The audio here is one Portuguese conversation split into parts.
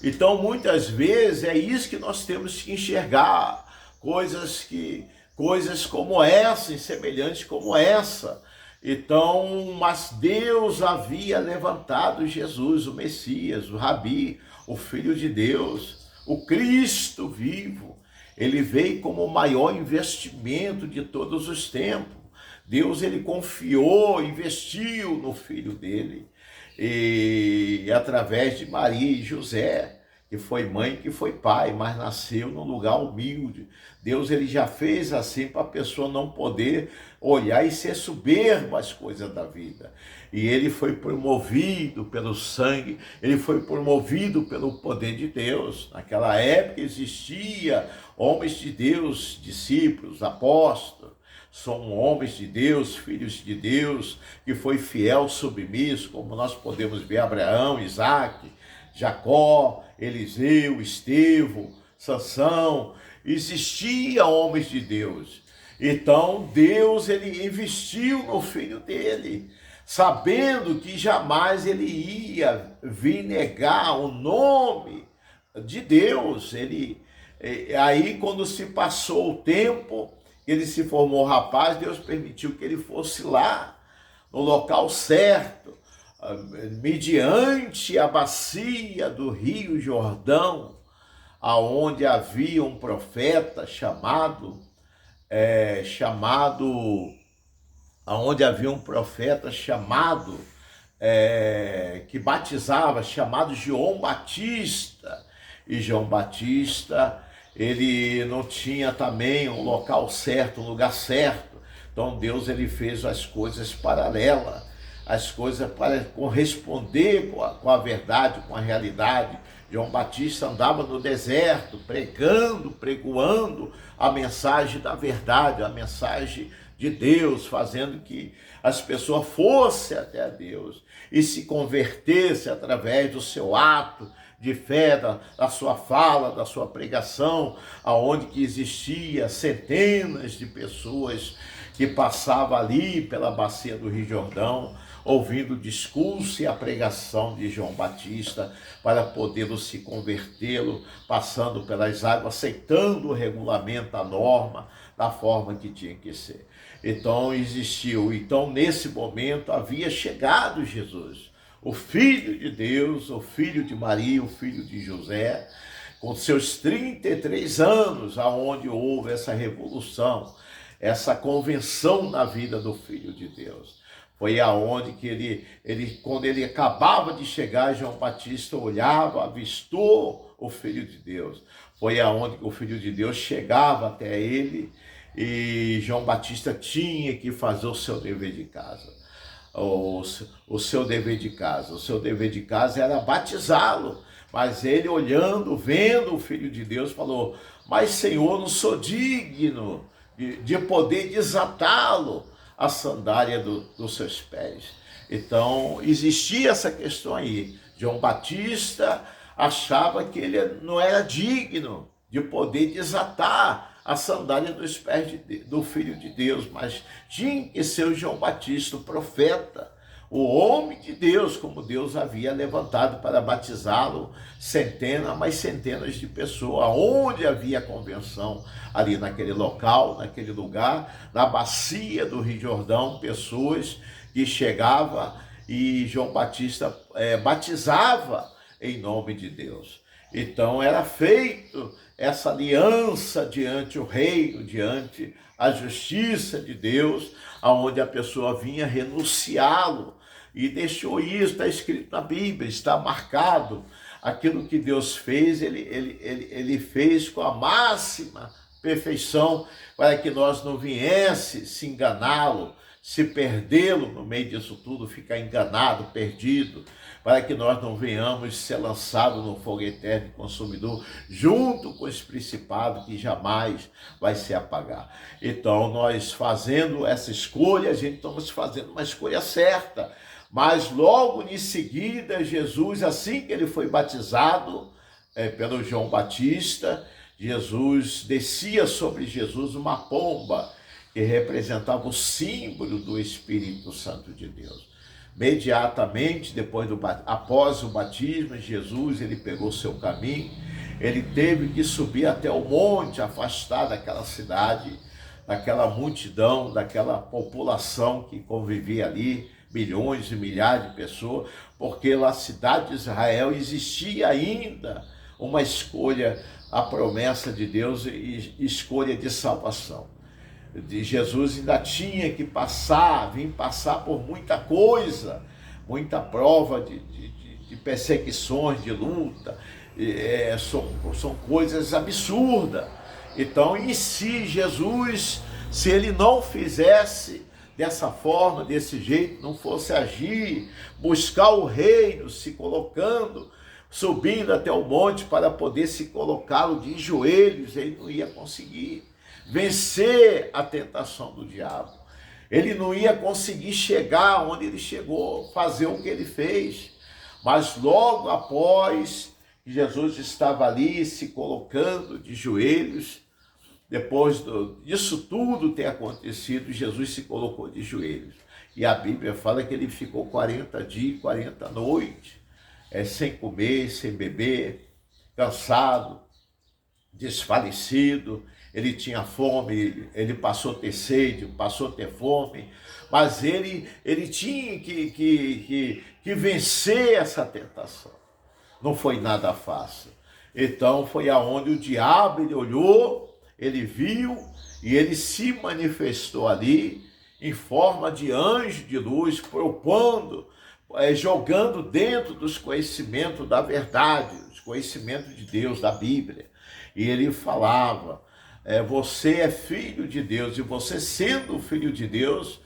Então, muitas vezes, é isso que nós temos que enxergar, coisas como essa, semelhantes como essa. Então, mas Deus havia levantado Jesus, o Messias, o Rabi, o Filho de Deus, o Cristo vivo. Ele veio como o maior investimento de todos os tempos. Deus, ele confiou, investiu no Filho dele, e através de Maria e José, que foi mãe, que foi pai, mas nasceu num lugar humilde. Deus, ele já fez assim para a pessoa não poder olhar e ser soberba às coisas da vida. E ele foi promovido pelo sangue, ele foi promovido pelo poder de Deus. Naquela época existia homens de Deus, discípulos, apóstolos, são homens de Deus, filhos de Deus, que foi fiel, submisso, como nós podemos ver Abraão, Isaac, Jacó, Eliseu, Estevão, Sansão. Existia homens de Deus. Então Deus, ele investiu no filho dele, sabendo que jamais ele ia vir negar o nome de Deus. Aí quando se passou o tempo, ele se formou rapaz, Deus permitiu que ele fosse lá, no local certo, mediante a bacia do Rio Jordão, aonde havia um profeta que batizava, chamado João Batista. E João Batista, ele não tinha também um local certo, um lugar certo. Então Deus, ele fez as coisas paralelas, as coisas para corresponder com a verdade, com a realidade. João Batista andava no deserto, pregoando a mensagem da verdade, a mensagem de Deus, fazendo que as pessoas fossem até Deus e se convertessem através do seu ato de fé, da sua fala, da sua pregação, aonde que existia centenas de pessoas que passavam ali pela bacia do Rio Jordão, ouvindo o discurso e a pregação de João Batista, para poder se convertê-lo, passando pelas águas, aceitando o regulamento, a norma, da forma que tinha que ser. Então nesse momento havia chegado Jesus, o Filho de Deus, o Filho de Maria, o Filho de José, com seus 33 anos, aonde houve essa revolução, essa convenção na vida do Filho de Deus. Foi aonde que quando ele acabava de chegar, João Batista olhava, avistou o Filho de Deus. Foi aonde que o Filho de Deus chegava até ele, e João Batista tinha que fazer o seu dever de casa. O seu dever de casa era batizá-lo, mas ele, olhando, vendo o Filho de Deus, falou: mas Senhor, não sou digno de poder desatá-lo a sandália dos seus pés. Então existia essa questão aí. João Batista achava que ele não era digno de poder desatar a sandália dos pés do Filho de Deus, mas tinha que ser o João Batista, o profeta, o homem de Deus, como Deus havia levantado para batizá-lo, centenas de pessoas, onde havia convenção, ali naquele local, naquele lugar, na bacia do Rio Jordão, pessoas que chegavam e João Batista batizava em nome de Deus. Então era feito essa aliança diante o reino, diante a justiça de Deus, aonde a pessoa vinha renunciá-lo, e deixou isso, está escrito na Bíblia, está marcado. Aquilo que Deus fez, ele fez com a máxima perfeição, para que nós não viesse se enganá-lo, se perdê-lo no meio disso tudo, ficar enganado, perdido, para que nós não venhamos ser lançados no fogo eterno e consumidor, junto com esse principado que jamais vai se apagar. Então, nós fazendo essa escolha, a gente estamos fazendo uma escolha certa, mas logo em seguida, Jesus, assim que ele foi batizado pelo João Batista, descia sobre Jesus uma pomba, que representava o símbolo do Espírito Santo de Deus. Imediatamente após o batismo, Jesus ele pegou seu caminho, ele teve que subir até o monte, afastar daquela cidade, daquela multidão, daquela população que convivia ali, milhões e milhares de pessoas, porque na cidade de Israel existia ainda uma escolha, a promessa de Deus e escolha de salvação. De Jesus ainda tinha que vir passar por muita coisa, muita prova de perseguições, de luta, são coisas absurdas. Então, em si, Jesus, se ele não fizesse dessa forma, desse jeito, não fosse agir, buscar o reino, se colocando, subindo até o monte para poder se colocá-lo de joelhos, ele não ia conseguir vencer a tentação do diabo. Ele não ia conseguir chegar onde ele chegou, fazer o que ele fez. Mas logo após que Jesus estava ali se colocando de joelhos, depois disso tudo ter acontecido, Jesus se colocou de joelhos. E a Bíblia fala que ele ficou 40 dias, 40 noites, sem comer, sem beber, cansado, desfalecido. Ele tinha fome, ele passou a ter sede, passou a ter fome, mas ele tinha que vencer essa tentação. Não foi nada fácil. Então foi aonde o diabo, ele olhou, ele viu e ele se manifestou ali em forma de anjo de luz, propondo, jogando dentro dos conhecimentos da verdade, os conhecimentos de Deus, da Bíblia. E ele falava, você é filho de Deus, e você sendo filho de Deus,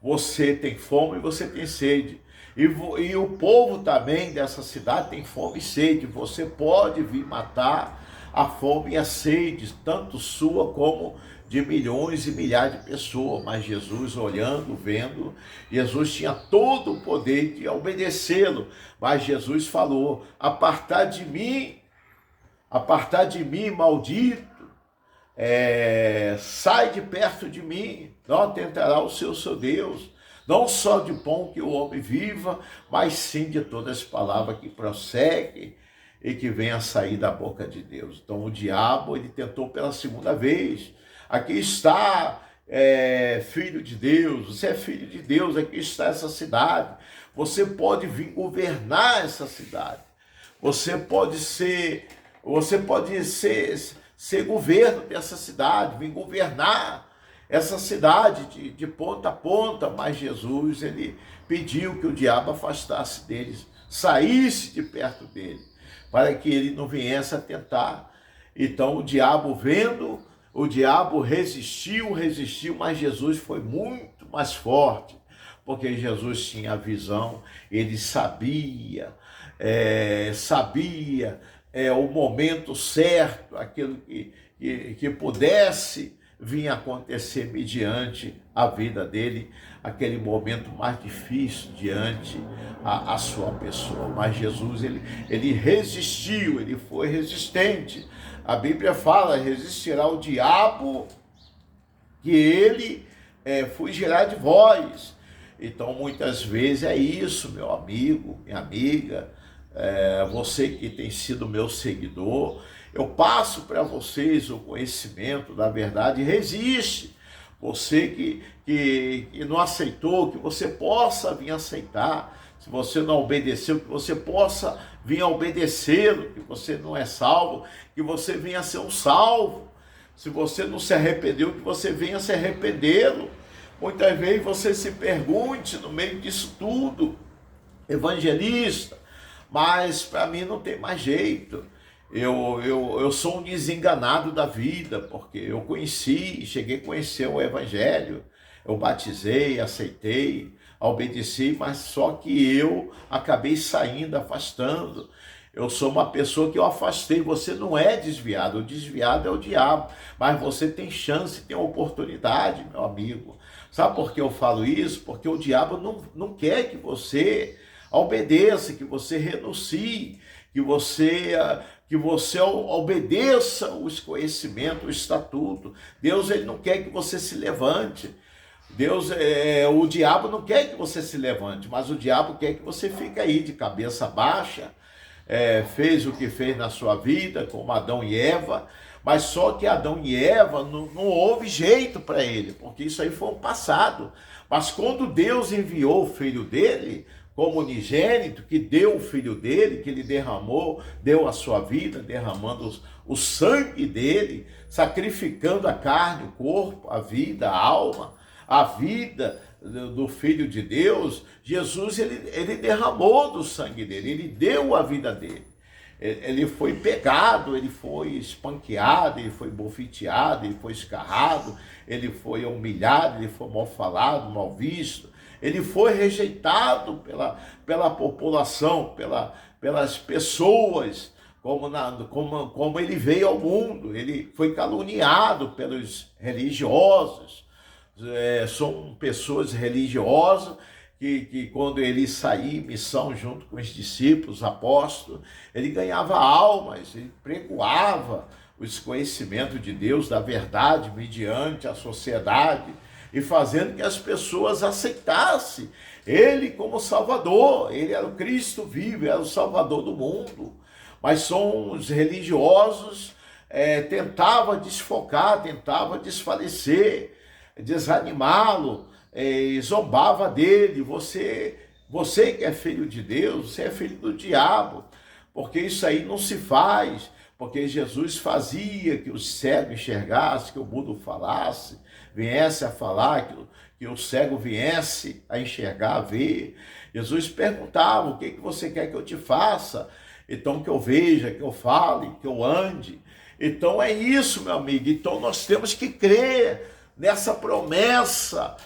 você tem fome e você tem sede. E o povo também dessa cidade tem fome e sede. Você pode vir matar a fome e a sede, tanto sua como de milhões e milhares de pessoas. Mas Jesus, olhando, vendo, Jesus tinha todo o poder de obedecê-lo. Mas Jesus falou, apartar de mim, maldito, sai de perto de mim, não atentará o seu Deus, não só de pão que o homem viva, mas sim de todas as palavras que prosseguem e que vem a sair da boca de Deus. Então o diabo, ele tentou pela segunda vez, aqui está, filho de Deus, você é filho de Deus, aqui está essa cidade, você pode vir governar essa cidade, você pode ser governo dessa cidade, vir governar essa cidade de ponta a ponta. Mas Jesus, ele pediu que o diabo afastasse deles, saísse de perto dele, para que ele não viesse a tentar. Então o diabo vendo, o diabo resistiu, mas Jesus foi muito mais forte, porque Jesus tinha a visão, ele sabia o momento certo, aquilo que pudesse vir a acontecer mediante a vida dele, aquele momento mais difícil diante a sua pessoa. Mas Jesus, ele resistiu, ele foi resistente. A Bíblia fala, resistirá o diabo, que ele fugirá de vós. Então, muitas vezes é isso, meu amigo, minha amiga, você que tem sido meu seguidor, eu passo para vocês o conhecimento da verdade. Resiste, você que não aceitou, que você possa vir aceitar. Se você não obedeceu, que você possa vir a obedecê-lo. Que você não é salvo, que você venha a ser um salvo. Se você não se arrependeu, que você venha a se arrependê-lo. Muitas vezes você se pergunte no meio disso tudo, evangelista, mas para mim não tem mais jeito. Eu sou um desenganado da vida, porque eu cheguei a conhecer o Evangelho, eu batizei, aceitei, obedeci, mas só que eu acabei saindo, afastando. Eu sou uma pessoa que eu afastei. Você não é desviado, o desviado é o diabo, mas você tem chance, tem oportunidade, meu amigo. Sabe por que eu falo isso? Porque o diabo não quer que você obedeça, que você renuncie, que você obedeça os conhecimentos, o estatuto. Deus, ele não quer que você se levante. Deus, o diabo não quer que você se levante, mas o diabo quer que você fique aí de cabeça baixa, fez o que fez na sua vida, como Adão e Eva, mas só que Adão e Eva não houve jeito para ele, porque isso aí foi um passado. Mas quando Deus enviou o filho dele, como unigênito, que deu o filho dele, que ele derramou, deu a sua vida, derramando o sangue dele, sacrificando a carne, o corpo, a vida, a alma, a vida do Filho de Deus, Jesus, ele derramou do sangue dele, ele deu a vida dele. Ele foi pegado, ele foi espanqueado, ele foi bofeteado, ele foi escarrado, ele foi humilhado, ele foi mal falado, mal visto, ele foi rejeitado pela população, pelas pessoas, como ele veio ao mundo. Ele foi caluniado pelos religiosos, são pessoas religiosas que quando ele saía em missão junto com os discípulos, apóstolos, ele ganhava almas, ele pregoava os conhecimentos de Deus, da verdade, mediante a sociedade, e fazendo que as pessoas aceitassem ele como Salvador. Ele era o Cristo vivo, era o Salvador do mundo. Mas são os religiosos, tentavam desfocar, tentavam desfalecer, desanimá-lo, zombava dele. Você que é filho de Deus, você é filho do diabo, porque isso aí não se faz, porque Jesus fazia que os cegos enxergassem, que o mudo falasse, viesse a falar, que o cego viesse a enxergar, a ver. Jesus perguntava: o que você quer que eu te faça? Então, que eu veja, que eu fale, que eu ande. Então é isso, meu amigo. Então nós temos que crer nessa promessa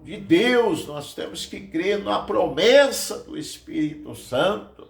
de Deus, nós temos que crer na promessa do Espírito Santo,